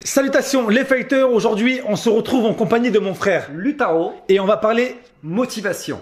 Salutations les fighters, aujourd'hui on se retrouve en compagnie de mon frère Lutaro et on va parler motivation.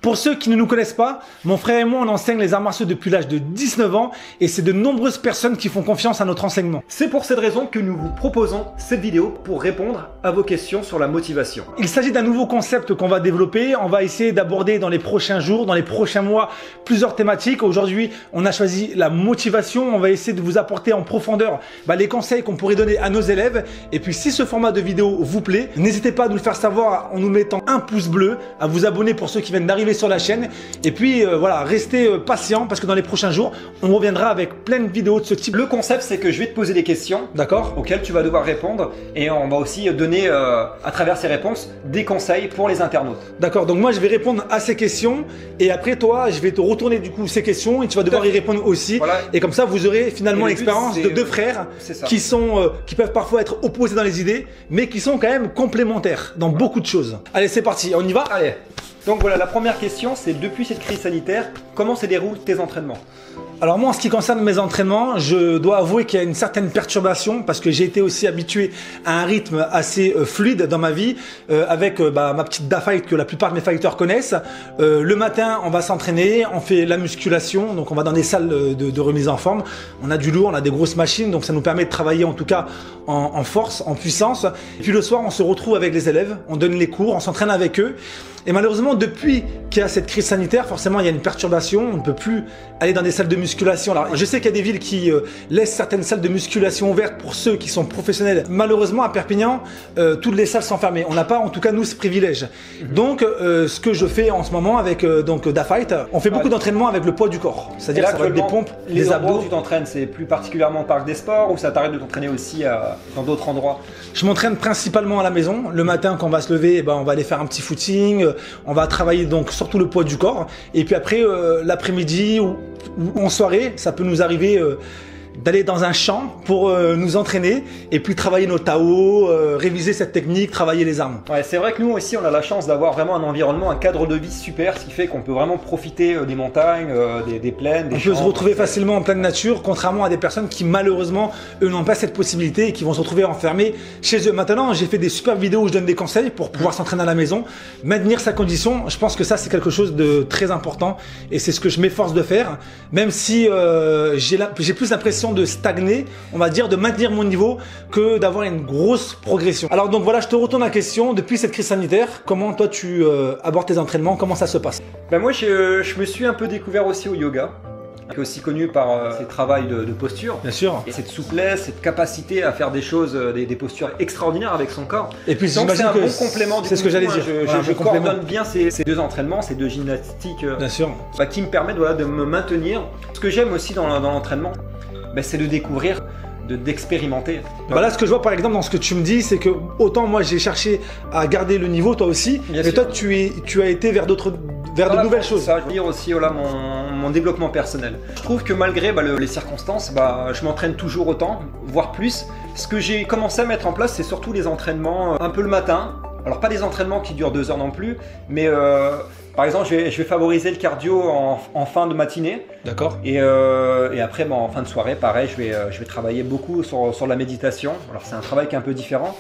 Pour ceux qui ne nous connaissent pas, mon frère et moi on enseigne les arts martiaux depuis l'âge de 19 ans et c'est de nombreuses personnes qui font confiance à notre enseignement. C'est pour cette raison que nous vous proposons cette vidéo pour répondre à vos questions sur la motivation. Il s'agit d'un nouveau concept qu'on va développer, on va essayer d'aborder dans les prochains jours, dans les prochains mois, plusieurs thématiques. Aujourd'hui on a choisi la motivation, on va essayer de vous apporter en profondeur les conseils qu'on pourrait donner à nos élèves. Et puis si ce format de vidéo vous plaît, n'hésitez pas à nous le faire savoir en nous mettant un pouce bleu, à vous abonner pour ceux qui viennent d'arriver sur la chaîne et puis voilà, restez patient parce que dans les prochains jours on reviendra avec plein de vidéos de ce type. Le concept c'est que je vais te poser des questions, d'accord, auxquelles tu vas devoir répondre et on va aussi donner à travers ces réponses des conseils pour les internautes. D'accord, donc moi je vais répondre à ces questions et après toi je vais te retourner du coup ces questions et tu vas devoir y répondre aussi. Voilà. Et comme ça vous aurez finalement l'expérience de deux frères qui peuvent parfois être opposés dans les idées mais qui sont quand même complémentaires dans beaucoup de choses. Allez, c'est parti, on y va. Allez. Donc voilà, la première question, c'est depuis cette crise sanitaire, comment se déroulent tes entraînements? Alors moi, en ce qui concerne mes entraînements, je dois avouer qu'il y a une certaine perturbation parce que j'ai été aussi habitué à un rythme assez fluide dans ma vie avec ma petite DAFIGHT que la plupart de mes fighters connaissent. Le matin, on va s'entraîner, on fait la musculation, donc on va dans des salles de remise en forme. On a du lourd, on a des grosses machines, donc ça nous permet de travailler en tout cas en force, en puissance. Et puis le soir, on se retrouve avec les élèves, on donne les cours, on s'entraîne avec eux. Et malheureusement, depuis qu'il y a cette crise sanitaire, forcément, il y a une perturbation. On ne peut plus aller dans des salles de musculation. Alors, je sais qu'il y a des villes qui laissent certaines salles de musculation ouvertes pour ceux qui sont professionnels. Malheureusement, à Perpignan, toutes les salles sont fermées. On n'a pas, en tout cas, nous, ce privilège. Donc, ce que je fais en ce moment avec DAFIGHT, on fait beaucoup d'entraînement avec le poids du corps. C'est-à-dire ça va être des pompes, des abdos. Où tu t'entraînes, c'est plus particulièrement au parc des sports ou ça t'arrête de t'entraîner aussi dans d'autres endroits? Je m'entraîne principalement à la maison. Le matin, quand on va se lever, on va aller faire un petit footing. On va travailler donc surtout le poids du corps. Et puis après, l'après-midi ou en soirée, ça peut nous arriver d'aller dans un champ pour nous entraîner et puis travailler nos Tao, réviser cette technique, travailler les armes. Ouais, c'est vrai que nous aussi on a la chance d'avoir vraiment un environnement, un cadre de vie super, ce qui fait qu'on peut vraiment profiter des montagnes, des plaines, des champs. On peut se retrouver facilement en pleine nature, contrairement à des personnes qui malheureusement eux n'ont pas cette possibilité et qui vont se retrouver enfermés chez eux. Maintenant, j'ai fait des super vidéos où je donne des conseils pour pouvoir s'entraîner à la maison, maintenir sa condition. Je pense que ça c'est quelque chose de très important et c'est ce que je m'efforce de faire, même si j'ai plus l'impression de stagner, on va dire, de maintenir mon niveau que d'avoir une grosse progression. Alors donc voilà, je te retourne la question, depuis cette crise sanitaire, comment toi tu abordes tes entraînements, comment ça se passe? Moi je me suis un peu découvert aussi au yoga, qui est aussi connu par ses travaux de posture. Bien sûr. Et cette souplesse, cette capacité à faire des choses, des postures extraordinaires avec son corps. Et puis donc c'est un bon complément. C'est ce que j'allais dire. Je coordonne bien ces deux entraînements, ces deux gymnastiques bien sûr. Qui me permettent de me maintenir. Ce que j'aime aussi dans l'entraînement, c'est de découvrir, d'expérimenter. Là, ce que je vois par exemple dans ce que tu me dis, c'est que autant moi j'ai cherché à garder le niveau, toi aussi, mais toi tu as été vers de nouvelles choses. Ça, je veux dire aussi mon développement personnel. Je trouve que malgré les circonstances, je m'entraîne toujours autant, voire plus. Ce que j'ai commencé à mettre en place, c'est surtout les entraînements un peu le matin. Alors pas des entraînements qui durent 2 heures non plus, mais par exemple, je vais favoriser le cardio en fin de matinée. D'accord. Et après, en fin de soirée, pareil, je vais travailler beaucoup sur la méditation. Alors c'est un travail qui est un peu différent,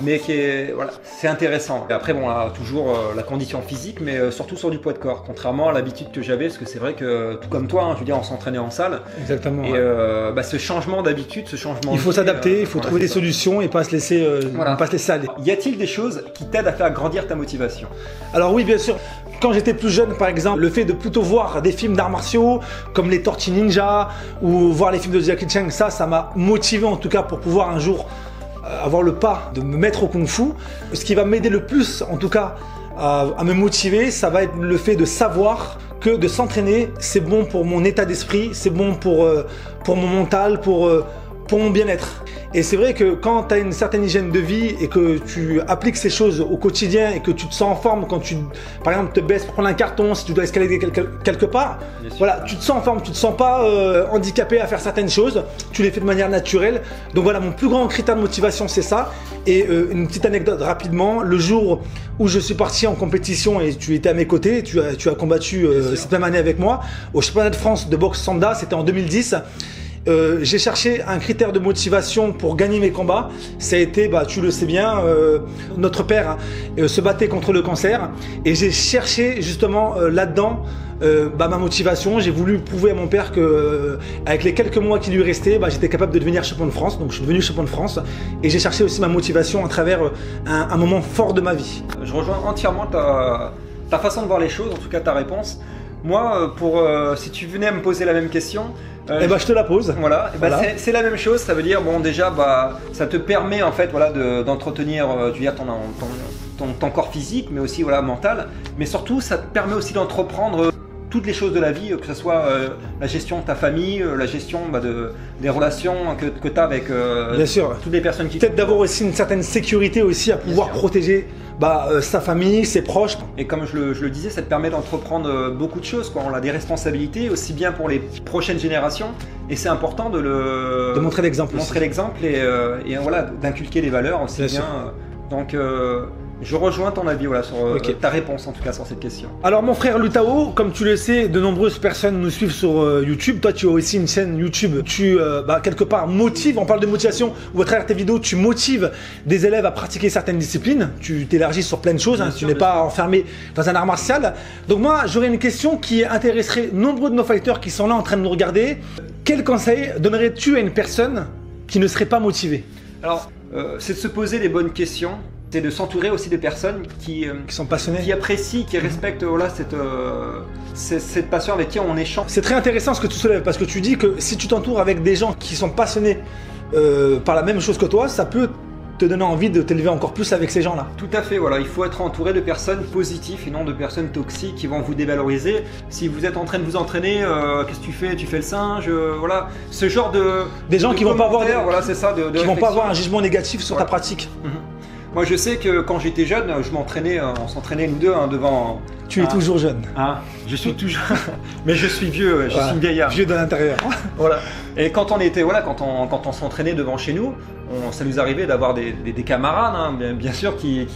mais qui est c'est intéressant. Et après, toujours la condition physique, mais surtout sur du poids de corps, contrairement à l'habitude que j'avais, parce que c'est vrai que tout comme toi, je veux dire, on s'entraînait en salle. Exactement. Et ce changement d'habitude, ce changement. Il faut s'adapter, il faut trouver des solutions et pas se laisser, pas se laisser aller. Y a-t-il des choses qui t'aident à faire grandir ta motivation? Alors oui, bien sûr. Quand j'étais plus jeune, par exemple, le fait de plutôt voir des films d'arts martiaux comme les Tortues Ninja ou voir les films de Jackie Chan, ça m'a motivé en tout cas pour pouvoir un jour avoir le pas de me mettre au kung-fu. Ce qui va m'aider le plus en tout cas à me motiver, ça va être le fait de savoir que de s'entraîner, c'est bon pour mon état d'esprit, c'est bon pour mon mental, pour pour mon bien-être. Et c'est vrai que quand tu as une certaine hygiène de vie et que tu appliques ces choses au quotidien et que tu te sens en forme quand tu, par exemple, te baisses pour prendre un carton, si tu dois escalader quelque part, voilà, tu te sens en forme, tu te sens pas handicapé à faire certaines choses, tu les fais de manière naturelle. Donc voilà, mon plus grand critère de motivation, c'est ça. Et une petite anecdote rapidement, le jour où je suis parti en compétition et tu étais à mes côtés, tu as combattu cette même année avec moi, au championnat de France de boxe Sanda, c'était en 2010. J'ai cherché un critère de motivation pour gagner mes combats. Ça a été, tu le sais bien, notre père se battait contre le cancer et j'ai cherché justement là-dedans ma motivation. J'ai voulu prouver à mon père que avec les quelques mois qui lui restaient, j'étais capable de devenir champion de France. Donc je suis devenu champion de France et j'ai cherché aussi ma motivation à travers un moment fort de ma vie. Je rejoins entièrement ta façon de voir les choses, en tout cas ta réponse. Moi, si tu venais à me poser la même question, je te la pose. Voilà, c'est la même chose. Ça veut dire, bon, déjà, ça te permet en fait, voilà, d'entretenir, ton corps physique, mais aussi voilà mental. Mais surtout, ça te permet aussi d'entreprendre toutes les choses de la vie, que ce soit la gestion de ta famille, la gestion des relations que tu as avec bien sûr, toutes les personnes qui... Peut-être d'avoir aussi une certaine sécurité aussi à pouvoir protéger sa famille, ses proches. Et comme je le disais, ça te permet d'entreprendre beaucoup de choses, quoi. On a des responsabilités aussi bien pour les prochaines générations et c'est important de montrer l'exemple. Montrer l'exemple et voilà, d'inculquer les valeurs aussi bien. Donc je rejoins ton avis sur ta réponse en tout cas sur cette question. Alors mon frère Lutao, comme tu le sais, de nombreuses personnes nous suivent sur YouTube. Toi tu as aussi une chaîne YouTube. Tu quelque part motives, on parle de motivation, ou à travers tes vidéos tu motives des élèves à pratiquer certaines disciplines. Tu t'élargis sur plein de choses, tu n'es pas enfermé dans un art martial. Donc moi j'aurais une question qui intéresserait nombreux de nos fighters qui sont là en train de nous regarder. Quel conseil donnerais-tu à une personne qui ne serait pas motivée? Alors c'est de se poser les bonnes questions. C'est de s'entourer aussi de personnes qui sont passionnées, qui apprécient, qui respectent cette passion avec qui on échange. C'est très intéressant ce que tu soulèves parce que tu dis que si tu t'entoures avec des gens qui sont passionnés par la même chose que toi, ça peut te donner envie de t'élever encore plus avec ces gens-là. Tout à fait, voilà. Il faut être entouré de personnes positives et non de personnes toxiques qui vont vous dévaloriser. Si vous êtes en train de vous entraîner, qu'est-ce que tu fais? Tu fais le singe, voilà. Ce genre des gens qui vont pas avoir qui vont pas avoir un jugement négatif sur ta pratique. Moi je sais que quand j'étais jeune, je m'entraînais, on s'entraînait nous deux devant... Tu es toujours jeune. Je suis toujours... Mais je suis vieux, je suis vieillard. Vieux de l'intérieur. Voilà. Et quand on était, quand on s'entraînait devant chez nous, ça nous arrivait d'avoir des camarades, bien sûr, qui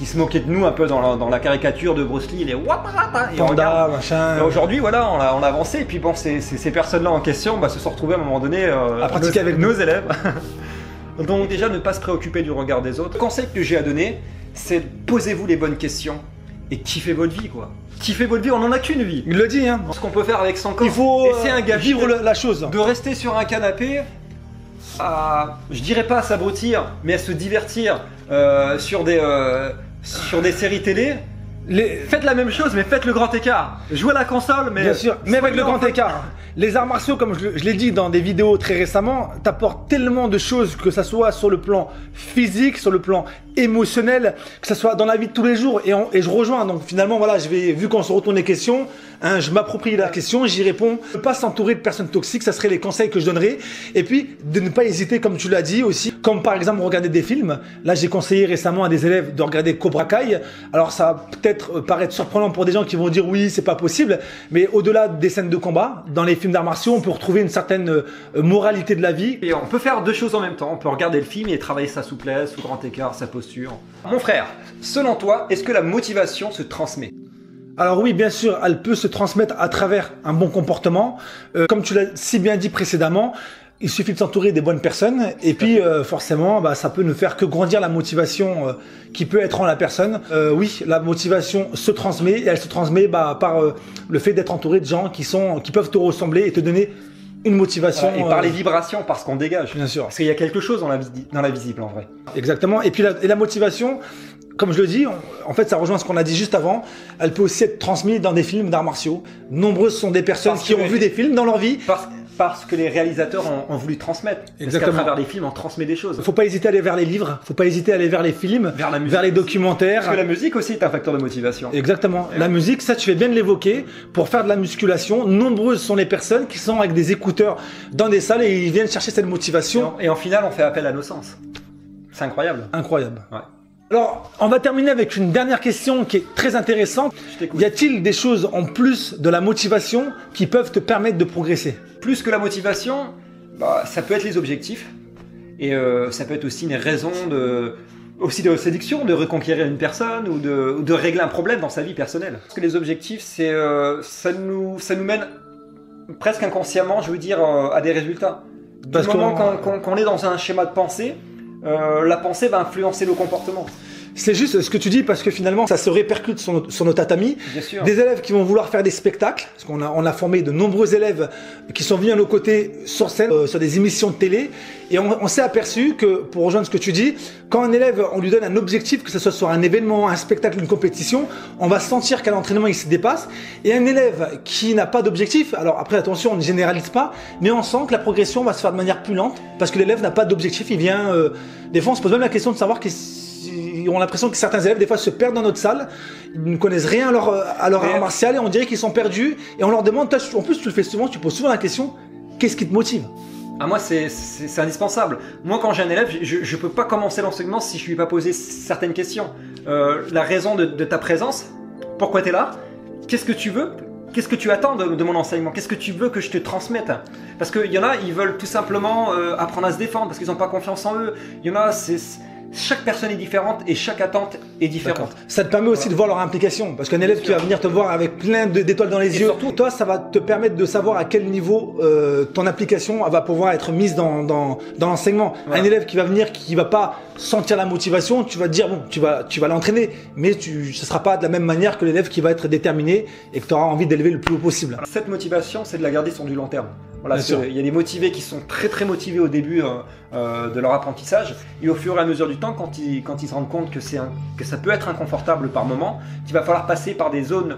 se moquaient de nous un peu dans la caricature de Bruce Lee, les Waparata. Panda, machin. Aujourd'hui, voilà, on a avancé, et puis bon, ces personnes-là en question se sont retrouvées à un moment donné à pratiquer avec nos élèves. Donc déjà, ne pas se préoccuper du regard des autres. Le conseil que j'ai à donner, c'est posez-vous les bonnes questions et kiffez votre vie, quoi. Kiffez votre vie, on n'en a qu'une vie. Il le dit, hein. Ce qu'on peut faire avec son corps. Il faut c'est un gars vivre la chose. De rester sur un canapé, je dirais pas à s'abrutir, mais à se divertir sur des séries télé. Faites la même chose, mais faites le grand écart. Jouez à la console, mais... Bien sûr, mais avec le grand écart. Les arts martiaux, comme je l'ai dit dans des vidéos très récemment, t'apportent tellement de choses, que ça soit sur le plan physique, sur le plan émotionnel, que ça soit dans la vie de tous les jours. Et je rejoins, donc finalement, voilà, vu qu'on se retourne les questions, je m'approprie la question, j'y réponds. Ne pas s'entourer de personnes toxiques, ça serait les conseils que je donnerais. Et puis, de ne pas hésiter, comme tu l'as dit aussi, comme par exemple regarder des films. Là, j'ai conseillé récemment à des élèves de regarder Cobra Kai. Alors, ça va peut-être paraître surprenant pour des gens qui vont dire oui, c'est pas possible. Mais au-delà des scènes de combat, dans les films d'arts martiaux, on peut retrouver une certaine moralité de la vie. Et on peut faire deux choses en même temps. On peut regarder le film et travailler sa souplesse, son grand écart, sa posture. Mon frère, selon toi, est-ce que la motivation se transmet? Alors oui, bien sûr, elle peut se transmettre à travers un bon comportement. Comme tu l'as si bien dit précédemment, il suffit de s'entourer des bonnes personnes et puis forcément, ça peut ne faire que grandir la motivation qui peut être en la personne. Oui, la motivation se transmet et elle se transmet par le fait d'être entouré de gens qui peuvent te ressembler et te donner une motivation. Et par les vibrations, par ce qu'on dégage. Bien sûr. Parce qu'il y a quelque chose dans la visible en vrai. Exactement. Et puis la motivation, comme je le dis, en fait ça rejoint ce qu'on a dit juste avant, elle peut aussi être transmise dans des films d'arts martiaux. Nombreuses sont des personnes qui ont vu des films dans leur vie. par ce que les réalisateurs ont voulu transmettre. Parce qu'à travers les films, on transmet des choses. Faut pas hésiter à aller vers les livres, faut pas hésiter à aller vers les films, vers la musique, vers les documentaires. Parce que la musique aussi est un facteur de motivation. Exactement. La musique, ça tu fais bien de l'évoquer. Pour faire de la musculation, nombreuses sont les personnes qui sont avec des écouteurs dans des salles et ils viennent chercher cette motivation. Et en finale, on fait appel à nos sens. C'est incroyable. Incroyable. Ouais. Alors, on va terminer avec une dernière question qui est très intéressante. Y a-t-il des choses en plus de la motivation qui peuvent te permettre de progresser? Plus que la motivation, ça peut être les objectifs. Et ça peut être aussi une raison de séduction, de reconquérir une personne ou de régler un problème dans sa vie personnelle. Parce que les objectifs, ça nous mène presque inconsciemment, je veux dire, à des résultats. Du moment qu'on est dans un schéma de pensée, la pensée va influencer nos comportements. C'est juste ce que tu dis parce que finalement ça se répercute sur nos tatamis. Bien sûr. Des élèves qui vont vouloir faire des spectacles, parce qu'on a formé de nombreux élèves qui sont venus à nos côtés sur scène, sur des émissions de télé, et on s'est aperçu que, pour rejoindre ce que tu dis, quand un élève, on lui donne un objectif, que ce soit sur un événement, un spectacle, une compétition, on va sentir qu'à l'entraînement il se dépasse, et un élève qui n'a pas d'objectif, alors après attention on ne généralise pas, mais on sent que la progression va se faire de manière plus lente, parce que l'élève n'a pas d'objectif, il vient, des fois on se pose même la question de savoir ils ont l'impression que certains élèves des fois se perdent dans notre salle, ils ne connaissent rien à leur art martial et on dirait qu'ils sont perdus et on leur demande, en plus tu le fais souvent, tu poses souvent la question, qu'est-ce qui te motive? Moi c'est indispensable. Moi quand j'ai un élève, je peux pas commencer l'enseignement si je lui ai pas posé certaines questions. La raison de ta présence, pourquoi tu es là, qu'est-ce que tu veux, qu'est-ce que tu attends de mon enseignement, qu'est-ce que tu veux que je te transmette? Parce qu'il y en a, ils veulent tout simplement apprendre à se défendre parce qu'ils n'ont pas confiance en eux. Il y en a, chaque personne est différente et chaque attente est différente. Ça te permet aussi de voir leur implication, parce qu'un élève qui va venir te voir avec plein d'étoiles dans les yeux, surtout, toi ça va te permettre de savoir à quel niveau ton application va pouvoir être mise dans l'enseignement. Voilà. Un élève qui va venir, qui va pas sentir la motivation, tu vas te dire bon, tu vas l'entraîner, mais ce sera pas de la même manière que l'élève qui va être déterminé et que tu auras envie d'élever le plus haut possible. Cette motivation, c'est de la garder sur du long terme. Voilà, il y a des motivés qui sont très motivés au début de leur apprentissage, et au fur et à mesure du temps, quand ils se rendent compte que ça peut être inconfortable par moment, qu'il va falloir passer par des zones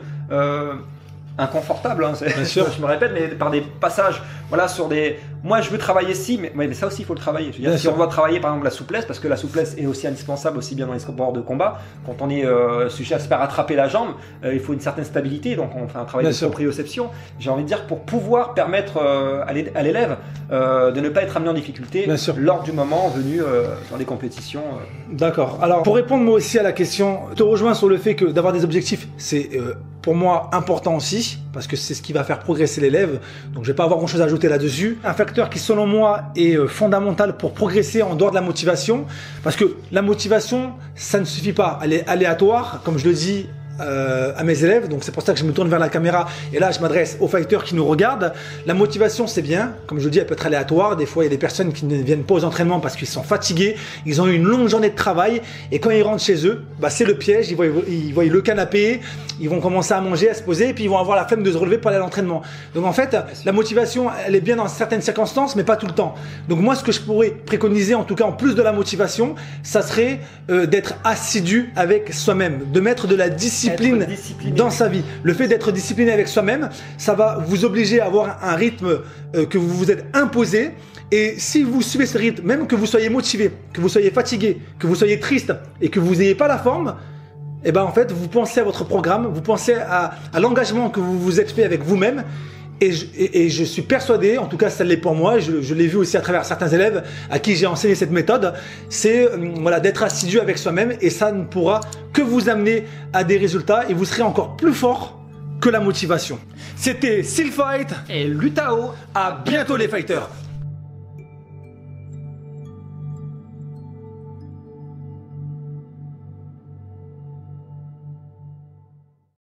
inconfortables, hein, je me répète, mais par des passages, voilà, sur des... Moi je veux travailler ci, mais ça aussi il faut le travailler. Je veux dire, si on doit travailler par exemple la souplesse, parce que la souplesse est aussi indispensable aussi bien dans les sports de combat, quand on est sujet à se faire attraper la jambe, il faut une certaine stabilité, donc on fait un travail de proprioception, j'ai envie de dire, pour pouvoir permettre à l'élève de ne pas être amené en difficulté lors du moment venu dans les compétitions. D'accord. Alors pour répondre moi aussi à la question, je te rejoins sur le fait que d'avoir des objectifs, c'est pour moi important aussi, parce que c'est ce qui va faire progresser l'élève, donc je vais pas avoir grand chose à ajouter là-dessus. Un facteur qui selon moi est fondamental pour progresser en dehors de la motivation, parce que la motivation ça ne suffit pas, elle est aléatoire, comme je le dis à mes élèves, donc c'est pour ça que je me tourne vers la caméra et là je m'adresse aux fighters qui nous regardent. La motivation c'est bien, comme je le dis, elle peut être aléatoire, des fois il y a des personnes qui ne viennent pas aux entraînements parce qu'ils sont fatigués, ils ont eu une longue journée de travail et quand ils rentrent chez eux, c'est le piège, ils voient le canapé, ils vont commencer à manger, à se poser et puis ils vont avoir la flemme de se relever pour aller à l'entraînement. Donc en fait la motivation elle est bien dans certaines circonstances mais pas tout le temps. Donc moi ce que je pourrais préconiser, en tout cas en plus de la motivation, ça serait d'être assidu avec soi-même, de mettre de la discipline dans sa vie. Le fait d'être discipliné avec soi-même, ça va vous obliger à avoir un rythme que vous vous êtes imposé. Et si vous suivez ce rythme, même que vous soyez motivé, que vous soyez fatigué, que vous soyez triste et que vous n'ayez pas la forme, et ben en fait vous pensez à votre programme, vous pensez à l'engagement que vous vous êtes fait avec vous-même. Et je suis persuadé, en tout cas ça l'est pour moi, je l'ai vu aussi à travers certains élèves à qui j'ai enseigné cette méthode, c'est voilà, d'être assidu avec soi-même et ça ne pourra que vous amener à des résultats et vous serez encore plus fort que la motivation. C'était Steel Fight et Lutao. À bientôt les fighters.